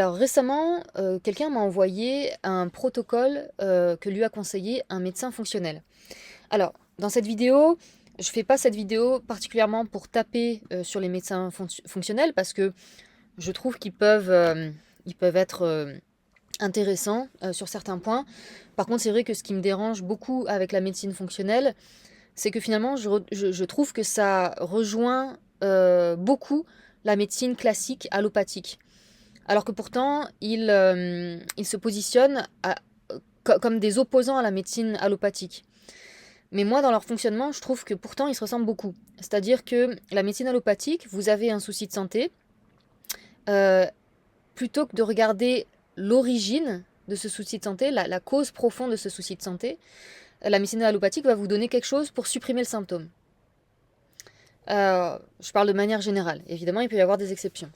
Alors récemment, quelqu'un m'a envoyé un protocole que lui a conseillé un médecin fonctionnel. Alors, dans cette vidéo, je fais pas cette vidéo particulièrement pour taper sur les médecins fonctionnels parce que je trouve ils peuvent être intéressants sur certains points. Par contre, c'est vrai que ce qui me dérange beaucoup avec la médecine fonctionnelle, c'est que finalement, je trouve que ça rejoint beaucoup la médecine classique allopathique. Alors que pourtant, ils se positionnent comme des opposants à la médecine allopathique. Mais moi, dans leur fonctionnement, je trouve que pourtant, ils se ressemblent beaucoup. C'est-à-dire que la médecine allopathique, vous avez un souci de santé, euh, plutôt que de regarder l'origine de ce souci de santé, la cause profonde de ce souci de santé, la médecine allopathique va vous donner quelque chose pour supprimer le symptôme. Je parle de manière générale. Évidemment, il peut y avoir des exceptions.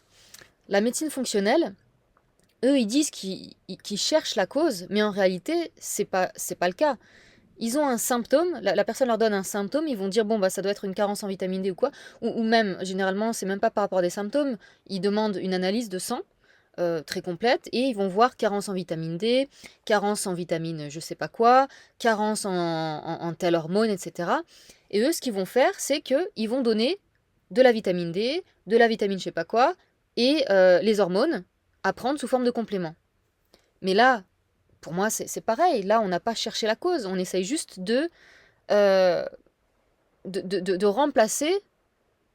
La médecine fonctionnelle, eux, ils disent qu'ils cherchent la cause, mais en réalité, c'est pas le cas. Ils ont un symptôme, la personne leur donne un symptôme, ils vont dire bon bah ça doit être une carence en vitamine D ou quoi, ou même généralement c'est même pas par rapport à des symptômes, ils demandent une analyse de sang très complète et ils vont voir carence en vitamine D, carence en vitamine je sais pas quoi, carence en telle hormone, etc. Et eux ce qu'ils vont faire c'est que ils vont donner de la vitamine D, de la vitamine je sais pas quoi et les hormones à prendre sous forme de complément. Mais là, pour moi, c'est pareil. Là, on n'a pas cherché la cause. On essaye juste euh, de remplacer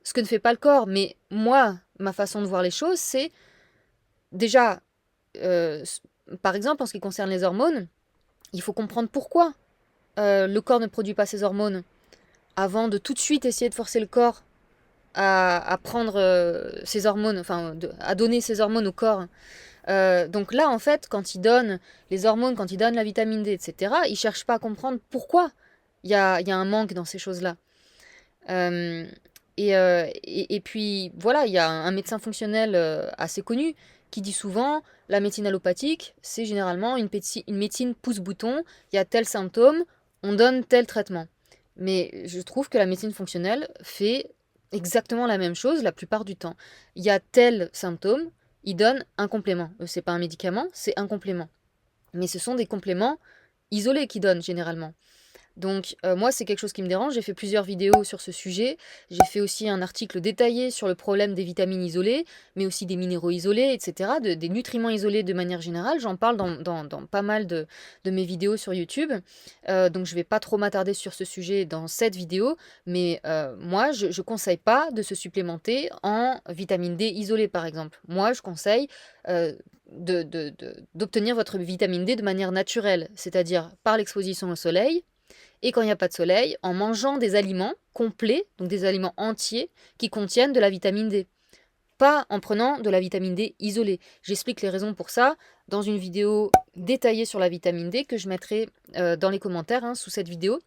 ce que ne fait pas le corps. Mais moi, ma façon de voir les choses, c'est déjà, euh, par exemple, en ce qui concerne les hormones, il faut comprendre pourquoi le corps ne produit pas ces hormones avant de tout de suite essayer de forcer le corps à prendre ces hormones, enfin, à donner ces hormones au corps. Donc là, en fait, quand ils donnent les hormones, quand ils donnent la vitamine D, etc., ils cherchent pas à comprendre pourquoi il y a un manque dans ces choses-là. Euh, et puis, voilà, il y a un médecin fonctionnel assez connu qui dit souvent, la médecine allopathique, c'est généralement une médecine pouce-bouton, il y a tel symptôme, on donne tel traitement. Mais je trouve que la médecine fonctionnelle fait exactement la même chose la plupart du temps. Il y a tel symptôme, il donne un complément. C'est pas un médicament, c'est un complément. Mais ce sont des compléments isolés qu'ils donnent généralement. Donc moi, c'est quelque chose qui me dérange. J'ai fait plusieurs vidéos sur ce sujet. J'ai fait aussi un article détaillé sur le problème des vitamines isolées, mais aussi des minéraux isolés, etc., des nutriments isolés de manière générale. J'en parle dans pas mal de mes vidéos sur YouTube. Donc je vais pas trop m'attarder sur ce sujet dans cette vidéo, mais moi, je ne conseille pas de se supplémenter en vitamine D isolée, par exemple. Moi, je conseille d'obtenir votre vitamine D de manière naturelle, c'est-à-dire par l'exposition au soleil et quand il n'y a pas de soleil, en mangeant des aliments complets, donc des aliments entiers, qui contiennent de la vitamine D. Pas en prenant de la vitamine D isolée. J'explique les raisons pour ça dans une vidéo détaillée sur la vitamine D que je mettrai dans les commentaires sous cette vidéo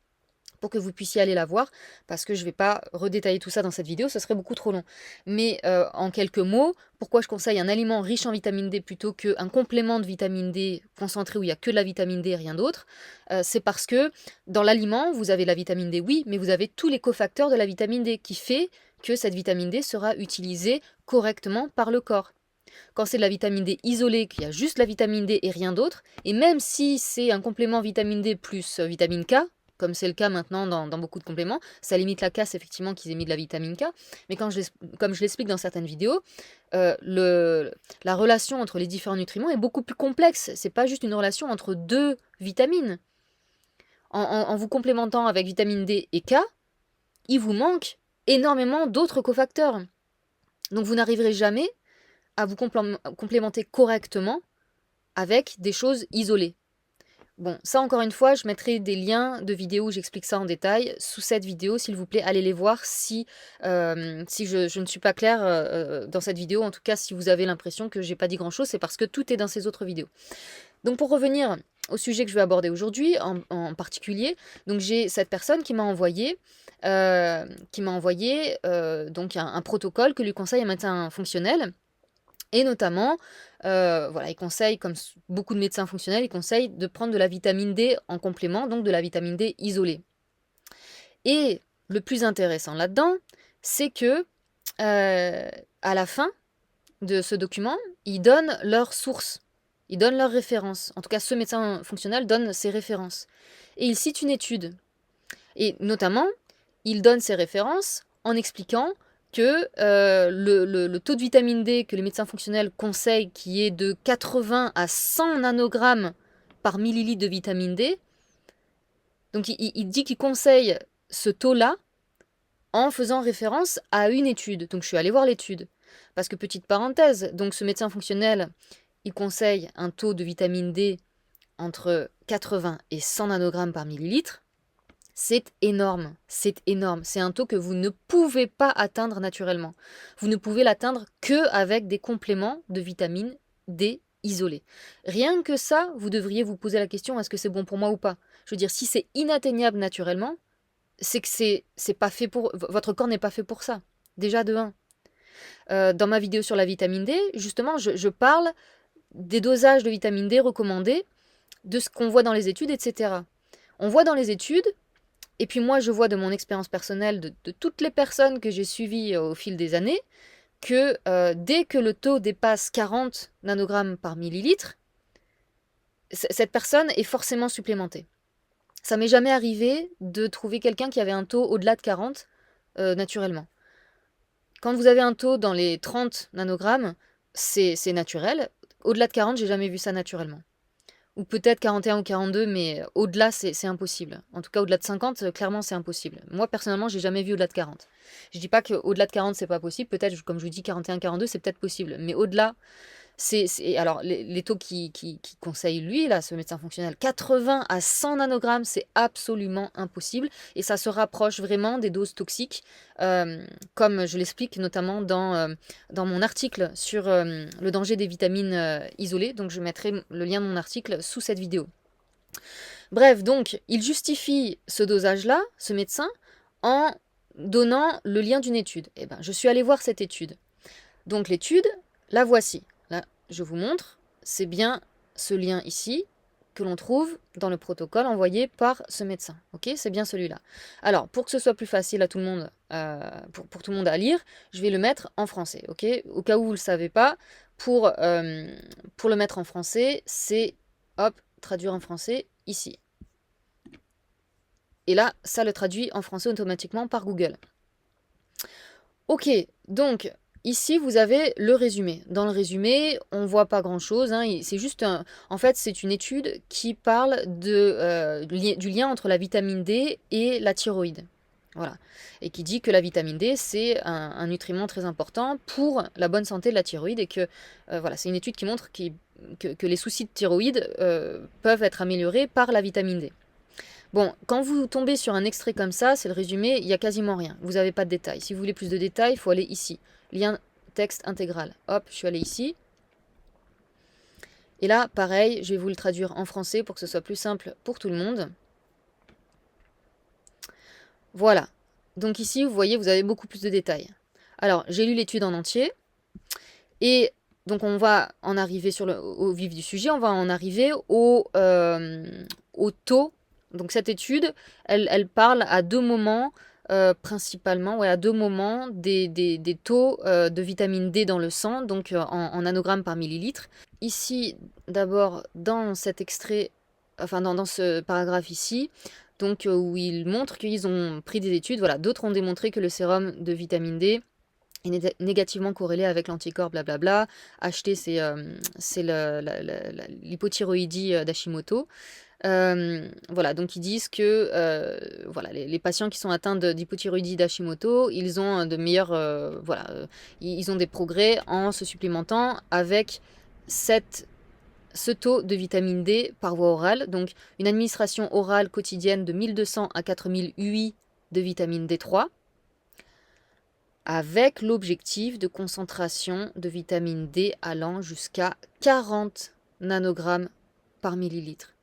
pour que vous puissiez aller la voir, parce que je ne vais pas redétailler tout ça dans cette vidéo, ce serait beaucoup trop long. Mais en quelques mots, pourquoi je conseille un aliment riche en vitamine D plutôt qu'un complément de vitamine D concentré où il n'y a que de la vitamine D et rien d'autre, c'est parce que dans l'aliment, vous avez la vitamine D, oui, mais vous avez tous les cofacteurs de la vitamine D qui fait que cette vitamine D sera utilisée correctement par le corps. Quand c'est de la vitamine D isolée, qu'il y a juste la vitamine D et rien d'autre, et même si c'est un complément vitamine D plus vitamine K, comme c'est le cas maintenant dans beaucoup de compléments, ça limite la casse effectivement qu'ils aient mis de la vitamine K, mais comme je l'explique dans certaines vidéos, la relation entre les différents nutriments est beaucoup plus complexe. C'est pas juste une relation entre deux vitamines. En vous complémentant avec vitamine D et K, il vous manque énormément d'autres cofacteurs. Donc vous n'arriverez jamais à vous complémenter correctement avec des choses isolées. Bon, ça encore une fois, je mettrai des liens de vidéos où j'explique ça en détail sous cette vidéo, s'il vous plaît, allez les voir si je ne suis pas claire dans cette vidéo. En tout cas, si vous avez l'impression que j'ai pas dit grand-chose, c'est parce que tout est dans ces autres vidéos. Donc pour revenir au sujet que je vais aborder aujourd'hui en particulier, donc j'ai cette personne qui m'a envoyé donc un protocole que lui conseille un médecin fonctionnel. Et notamment, voilà, il conseille, comme beaucoup de médecins fonctionnels, il conseille de prendre de la vitamine D en complément, donc de la vitamine D isolée. Et le plus intéressant là-dedans, c'est que à la fin de ce document, ils donnent leurs sources, ils donnent leurs références. En tout cas, ce médecin fonctionnel donne ses références. Et il cite une étude. Et notamment, il donne ses références en expliquant que le taux de vitamine D que les médecins fonctionnels conseillent, qui est de 80 à 100 nanogrammes par millilitre de vitamine D, donc il dit qu'il conseille ce taux-là en faisant référence à une étude. Donc je suis allée voir l'étude. Parce que, petite parenthèse, donc ce médecin fonctionnel, il conseille un taux de vitamine D entre 80 et 100 nanogrammes par millilitre. C'est énorme, c'est énorme. C'est un taux que vous ne pouvez pas atteindre naturellement. Vous ne pouvez l'atteindre que avec des compléments de vitamine D isolés. Rien que ça, vous devriez vous poser la question, est-ce que c'est bon pour moi ou pas? Je veux dire, si c'est inatteignable naturellement, c'est que c'est pas fait pour... Votre corps n'est pas fait pour ça. Déjà de 1. Dans ma vidéo sur la vitamine D, justement, je parle des dosages de vitamine D recommandés, de ce qu'on voit dans les études, etc. On voit dans les études, et puis moi je vois de mon expérience personnelle, de toutes les personnes que j'ai suivies au fil des années, que dès que le taux dépasse 40 nanogrammes par millilitre, cette personne est forcément supplémentée. Ça m'est jamais arrivé de trouver quelqu'un qui avait un taux au-delà de 40 naturellement. Quand vous avez un taux dans les 30 nanogrammes, c'est naturel. Au-delà de 40, j'ai jamais vu ça naturellement. Ou peut-être 41 ou 42, mais au-delà, c'est impossible. En tout cas, au-delà de 50, clairement, c'est impossible. Moi, personnellement, j'ai jamais vu au-delà de 40. Je dis pas qu'au-delà de 40, c'est pas possible. Peut-être, comme je vous dis, 41, 42, c'est peut-être possible. Mais au-delà, alors, les taux qui conseille lui, là, ce médecin fonctionnel, 80 à 100 nanogrammes, c'est absolument impossible. Et ça se rapproche vraiment des doses toxiques, comme je l'explique notamment dans mon article sur le danger des vitamines isolées. Donc, je mettrai le lien de mon article sous cette vidéo. Bref, donc, il justifie ce dosage-là, ce médecin, en donnant le lien d'une étude. Eh ben, je suis allée voir cette étude. Donc, l'étude, la voici. Là, je vous montre, c'est bien ce lien ici que l'on trouve dans le protocole envoyé par ce médecin. Ok, c'est bien celui-là. Alors, pour que ce soit plus facile à tout le monde, pour tout le monde à lire, je vais le mettre en français. Ok, au cas où vous ne le savez pas, pour le mettre en français, c'est hop, traduire en français ici. Et là, ça le traduit en français automatiquement par Google. Ok, donc ici, vous avez le résumé. Dans le résumé, on voit pas grand-chose. C'est juste en fait, c'est une étude qui parle du lien entre la vitamine D et la thyroïde. Voilà. Et qui dit que la vitamine D, c'est un nutriment très important pour la bonne santé de la thyroïde et que voilà, c'est une étude qui montre que les soucis de thyroïde peuvent être améliorés par la vitamine D. Bon, quand vous tombez sur un extrait comme ça, c'est le résumé, il n'y a quasiment rien. Vous n'avez pas de détails. Si vous voulez plus de détails, il faut aller ici. Lien texte intégral. Hop, je suis allée ici. Et là, pareil, je vais vous le traduire en français pour que ce soit plus simple pour tout le monde. Voilà. Donc ici, vous voyez, vous avez beaucoup plus de détails. Alors, j'ai lu l'étude en entier. Et donc, on va en arriver au vif du sujet. On va en arriver au taux. Donc cette étude, elle parle à deux moments, principalement, ouais, à deux moments des taux de vitamine D dans le sang, donc en nanogrammes par millilitre. Ici, d'abord, dans cet extrait, enfin dans ce paragraphe ici, donc où ils montrent qu'ils ont pris des études, voilà, d'autres ont démontré que le sérum de vitamine D est négativement corrélé avec l'anticorps, blablabla. HT, c'est l'hypothyroïdie d'Hashimoto. Voilà, donc ils disent que voilà, les patients qui sont atteints d'hypothyroïdie d'Hashimoto, ils ont de meilleurs, ils ont des progrès en se supplémentant avec ce taux de vitamine D par voie orale. Donc une administration orale quotidienne de 1200 à 4000 UI de vitamine D3 avec l'objectif de concentration de vitamine D allant jusqu'à 40 nanogrammes par millilitre.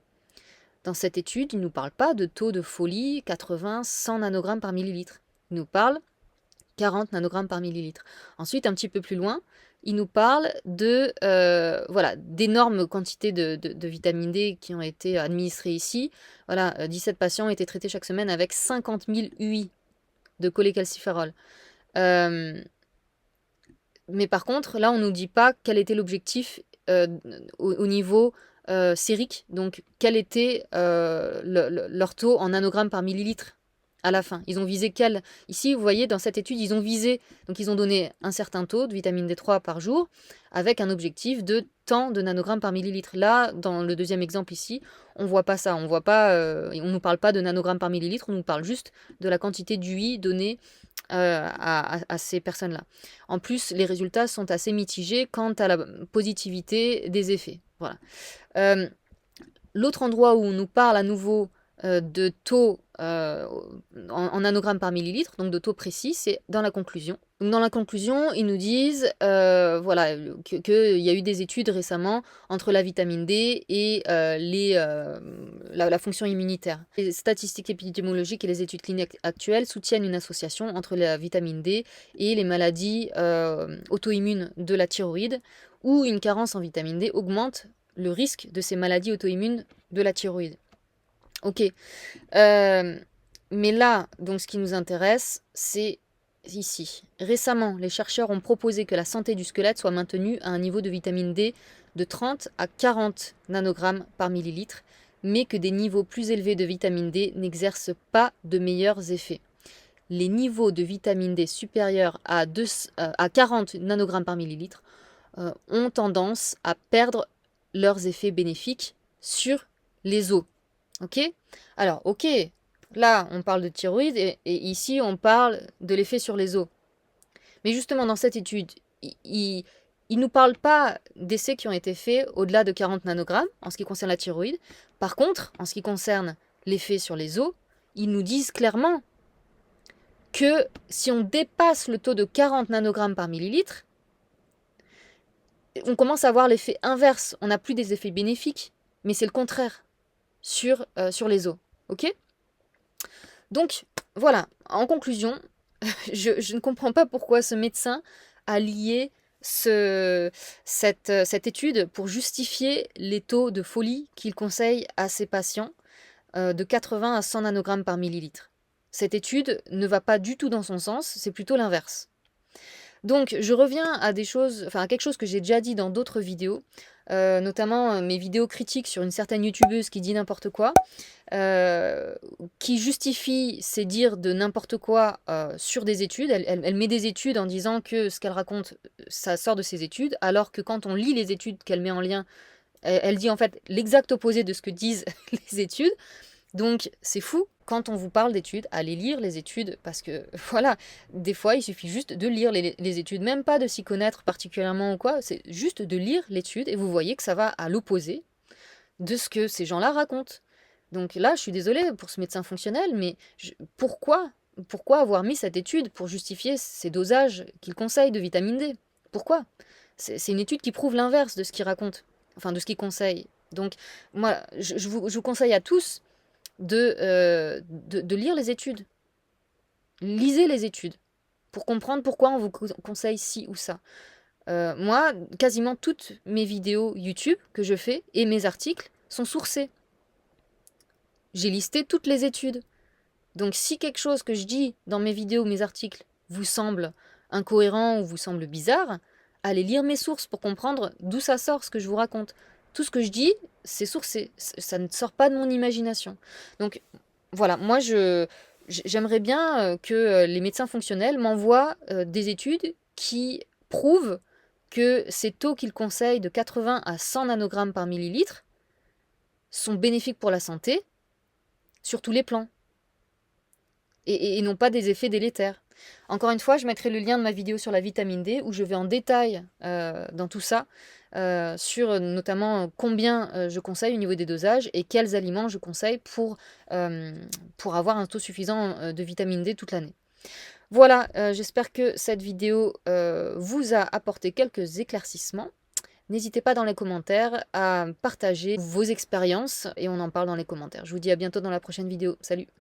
Dans cette étude, il ne nous parle pas de taux de folie 80, 100 nanogrammes par millilitre. Il nous parle 40 nanogrammes par millilitre. Ensuite, un petit peu plus loin, il nous parle d'énormes quantités de vitamine D qui ont été administrées ici. Voilà, 17 patients ont été traités chaque semaine avec 50 000 UI de cholécalciférol. Mais par contre, là, on nous dit pas quel était l'objectif au niveau sérique, donc quel était leur taux en nanogrammes par millilitre à la fin. Ils ont visé quel... Ici, vous voyez, dans cette étude, ils ont visé, donc ils ont donné un certain taux de vitamine D3 par jour, avec un objectif de tant de nanogrammes par millilitre. Là, dans le deuxième exemple ici, on voit pas ça. On voit pas, on nous parle pas de nanogrammes par millilitre, on nous parle juste de la quantité d'UI donnée à ces personnes-là. En plus, les résultats sont assez mitigés quant à la positivité des effets. Voilà. L'autre endroit où on nous parle à nouveau de taux en nanogrammes par millilitre, donc de taux précis, c'est dans la conclusion. Donc dans la conclusion, ils nous disent voilà, qu'il y a eu des études récemment entre la vitamine D et la fonction immunitaire. Les statistiques épidémiologiques et les études cliniques actuelles soutiennent une association entre la vitamine D et les maladies auto-immunes de la thyroïde, où une carence en vitamine D augmente le risque de ces maladies auto-immunes de la thyroïde. Ok. Mais là, donc, ce qui nous intéresse, c'est ici. Récemment, les chercheurs ont proposé que la santé du squelette soit maintenue à un niveau de vitamine D de 30 à 40 nanogrammes par millilitre, mais que des niveaux plus élevés de vitamine D n'exercent pas de meilleurs effets. Les niveaux de vitamine D supérieurs à 40 nanogrammes par millilitre ont tendance à perdre leurs effets bénéfiques sur les os. Ok? Alors, ok, là, on parle de thyroïde et ici, on parle de l'effet sur les os. Mais justement, dans cette étude, il ne nous parle pas d'essais qui ont été faits au-delà de 40 nanogrammes en ce qui concerne la thyroïde. Par contre, en ce qui concerne l'effet sur les os, ils nous disent clairement que si on dépasse le taux de 40 nanogrammes par millilitre, on commence à voir l'effet inverse. On n'a plus des effets bénéfiques, mais c'est le contraire sur les os. Ok? Donc, voilà. En conclusion, je ne comprends pas pourquoi ce médecin a lié cette étude pour justifier les taux de folie qu'il conseille à ses patients de 80 à 100 nanogrammes par millilitre. Cette étude ne va pas du tout dans son sens, c'est plutôt l'inverse. Donc, je reviens à à quelque chose que j'ai déjà dit dans d'autres vidéos, notamment mes vidéos critiques sur une certaine youtubeuse qui dit n'importe quoi, qui justifie ses dires de n'importe quoi sur des études. Elle met des études en disant que ce qu'elle raconte, ça sort de ses études, alors que quand on lit les études qu'elle met en lien, elle dit en fait l'exact opposé de ce que disent les études. Donc c'est fou. Quand on vous parle d'études, allez lire les études, parce que voilà, des fois il suffit juste de lire les études, même pas de s'y connaître particulièrement ou quoi, c'est juste de lire l'étude et vous voyez que ça va à l'opposé de ce que ces gens-là racontent. Donc là, je suis désolée pour ce médecin fonctionnel, mais pourquoi avoir mis cette étude pour justifier ces dosages qu'il conseille de vitamine D? Pourquoi? C'est une étude qui prouve l'inverse de ce qu'il raconte, enfin de ce qu'il conseille. Donc moi, je vous conseille à tous de lire les études. Lisez les études pour comprendre pourquoi on vous conseille ci ou ça. Moi, quasiment toutes mes vidéos YouTube que je fais et mes articles sont sourcés. J'ai listé toutes les études. Donc si quelque chose que je dis dans mes vidéos ou mes articles vous semble incohérent ou vous semble bizarre, allez lire mes sources pour comprendre d'où ça sort ce que je vous raconte. Tout ce que je dis, c'est sourcé. Ça ne sort pas de mon imagination. Donc voilà, moi j'aimerais bien que les médecins fonctionnels m'envoient des études qui prouvent que ces taux qu'ils conseillent de 80 à 100 nanogrammes par millilitre sont bénéfiques pour la santé sur tous les plans et non pas des effets délétères. Encore une fois, je mettrai le lien de ma vidéo sur la vitamine D où je vais en détail dans tout ça, sur notamment combien je conseille au niveau des dosages et quels aliments je conseille pour avoir un taux suffisant de vitamine D toute l'année. Voilà, j'espère que cette vidéo vous a apporté quelques éclaircissements. N'hésitez pas dans les commentaires à partager vos expériences et on en parle dans les commentaires. Je vous dis à bientôt dans la prochaine vidéo. Salut!